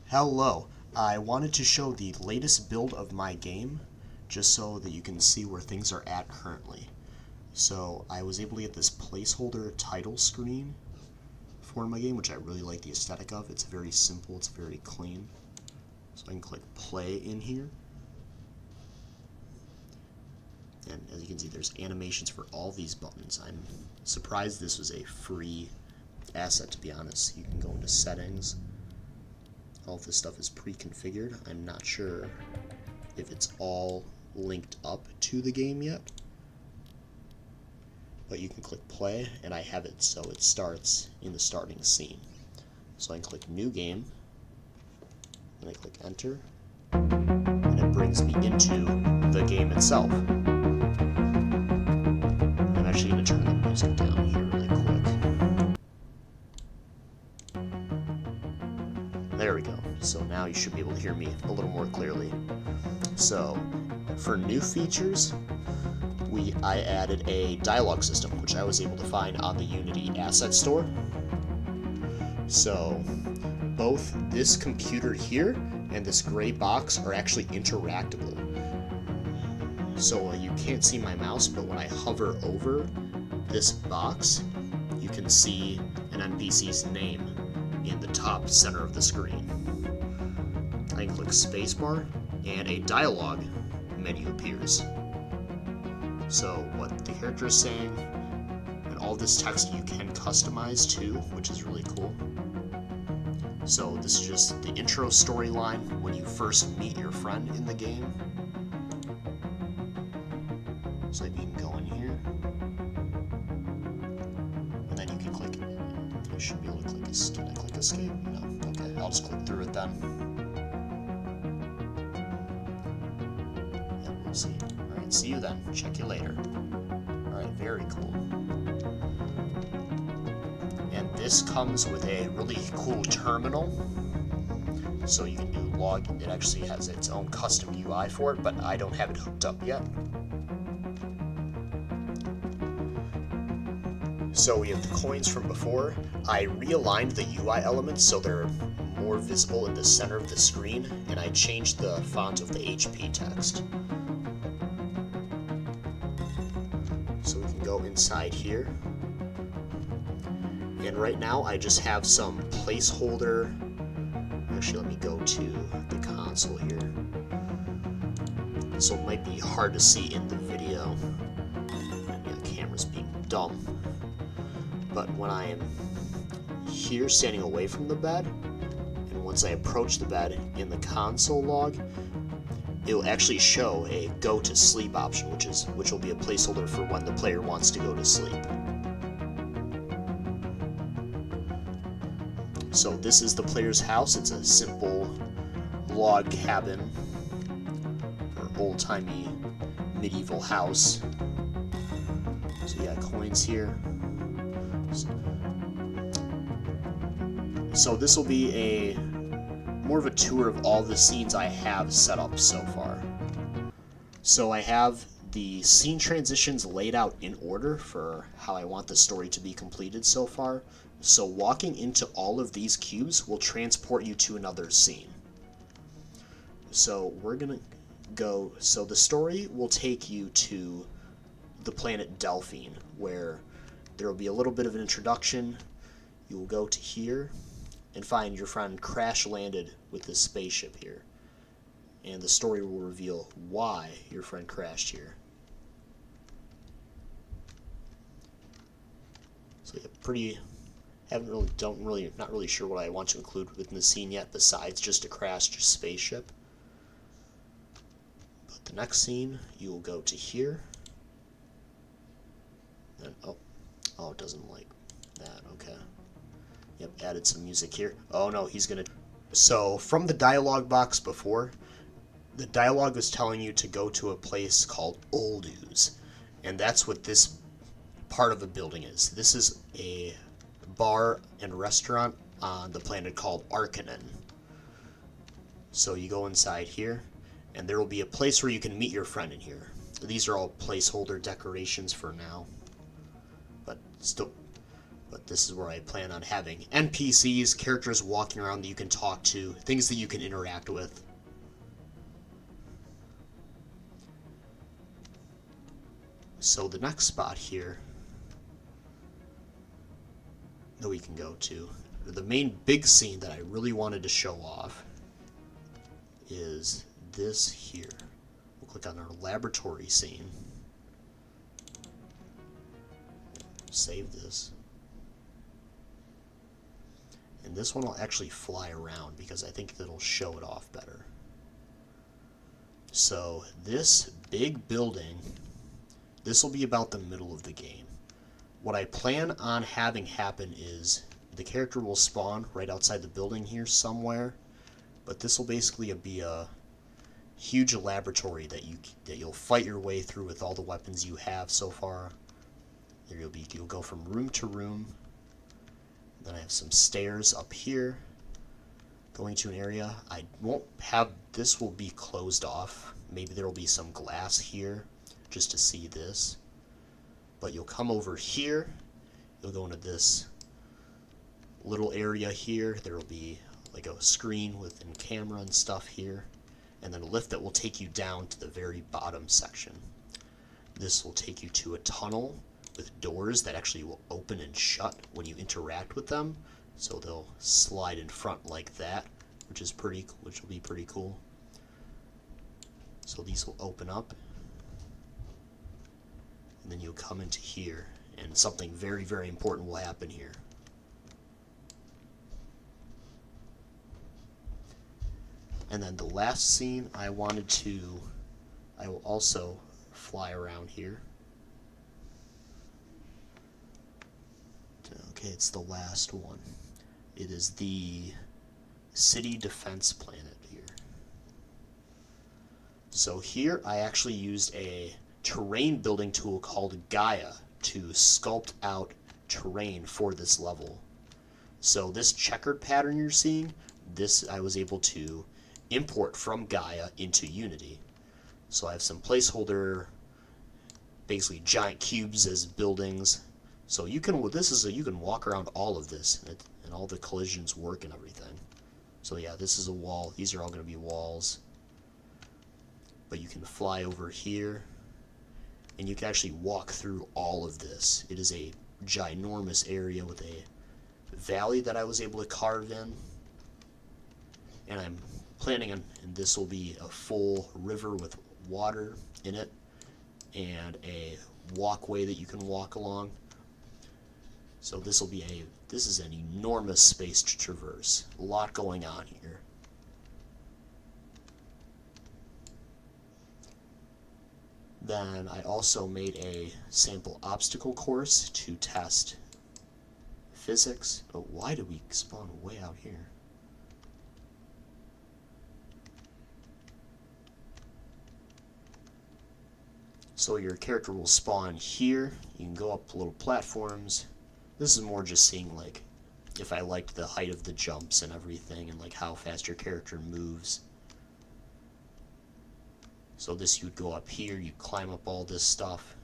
Hello, I wanted to show the latest build of my game just so that you can see where things are at currently. So I was able to get this placeholder title screen for my game, which I really like the aesthetic of. It's very simple, it's very clean. So I can click play in here. And as you can see, there's animations for all these buttons. I'm surprised this was a free asset, to be honest. You can go into settings. All of this stuff is pre-configured. I'm not sure if it's all linked up to the game yet, but you can click play, and I have it so it starts in the starting scene. So I can click new game, and I click enter, and it brings me into the game itself. I'm actually going to turn the music down here really quick. There we go. So now you should be able to hear me a little more clearly. So for new features, I added a dialogue system, which I was able to find on the Unity Asset Store. So both this computer here and this gray box are actually interactable. So you can't see my mouse, but when I hover over this box, you can see an NPC's name in the top center of the screen. I can click spacebar and a dialogue menu appears. So what the character is saying, and all this text you can customize too, which is really cool. So this is just the intro storyline when you first meet your friend in the game. So you can go in here, and then you can click, you should be able to click, can I click escape? No, okay, I'll just click through it then. Yeah, we'll see. Alright, see you then, check you later. Alright, very cool. And this comes with a really cool terminal, so you can do log. It actually has its own custom UI for it, but I don't have it hooked up yet. So we have the coins from before. I realigned the UI elements so they're more visible in the center of the screen, and I changed the font of the HP text. So we can go inside here. And right now I just have some placeholder. Actually, let me go to the console here. So it might be hard to see in the video. And the camera's being dumb. But when I am here standing away from the bed, and once I approach the bed in the console log, it will actually show a go to sleep option, which will be a placeholder for when the player wants to go to sleep. So this is the player's house. It's a simple log cabin or old-timey medieval house. So yeah, coins here. So this will be more of a tour of all the scenes I have set up so far. So I have the scene transitions laid out in order for how I want the story to be completed so far. So walking into all of these cubes will transport you to another scene. So we're gonna go, so the story will take you to the planet Delphine, where there will be a little bit of an introduction. You will go to here and find your friend crash landed with this spaceship here. And the story will reveal why your friend crashed here. So yeah, not really sure what I want to include within the scene yet, besides just a crashed spaceship. But the next scene, you will go to here. And oh, it doesn't like that, okay. Yep, added some music here. Oh no, he's gonna... So, from the dialogue box before, the dialogue was telling you to go to a place called Old Ooze. And that's what this part of the building is. This is a bar and restaurant on the planet called Arcanen. So you go inside here, and there will be a place where you can meet your friend in here. These are all placeholder decorations for now. But But this is where I plan on having NPCs, characters walking around that you can talk to, things that you can interact with. So the next spot here that we can go to, the main big scene that I really wanted to show off, is this here. We'll click on our laboratory scene. Save this. And this one will actually fly around because I think that'll show it off better. So this big building, this will be about the middle of the game. What I plan on having happen is the character will spawn right outside the building here somewhere, but this will basically be a huge laboratory that you'll fight your way through with all the weapons you have so far. There you'll go from room to room. Then I have some stairs up here going to an area. I won't have, this will be closed off. Maybe there will be some glass here just to see this. But you'll come over here, you'll go into this little area here. There will be like a screen with a camera and stuff here, and then a lift that will take you down to the very bottom section. This will take you to a tunnel with doors that actually will open and shut when you interact with them, so they'll slide in front like that, which will be pretty cool. So these will open up, and then you'll come into here, and something very, very important will happen here. And then the last scene I will also fly around here. Okay, it's the last one. It is the city defense planet here. So here I actually used a terrain building tool called Gaia to sculpt out terrain for this level. So this checkered pattern you're seeing, this I was able to import from Gaia into Unity. So I have some placeholder, basically giant cubes as buildings. So you can walk around all of this, and all the collisions work and everything. So yeah, this is a wall. These are all going to be walls. But you can fly over here, and you can actually walk through all of this. It is a ginormous area with a valley that I was able to carve in. And I'm planning on, and this will be a full river with water in it, and a walkway that you can walk along. So this is an enormous space to traverse. A lot going on here. Then I also made a sample obstacle course to test physics. But why did we spawn way out here? So your character will spawn here. You can go up little platforms. This is more just seeing like if I liked the height of the jumps and everything, and like how fast your character moves. So this, you'd go up here, you'd climb up all this stuff,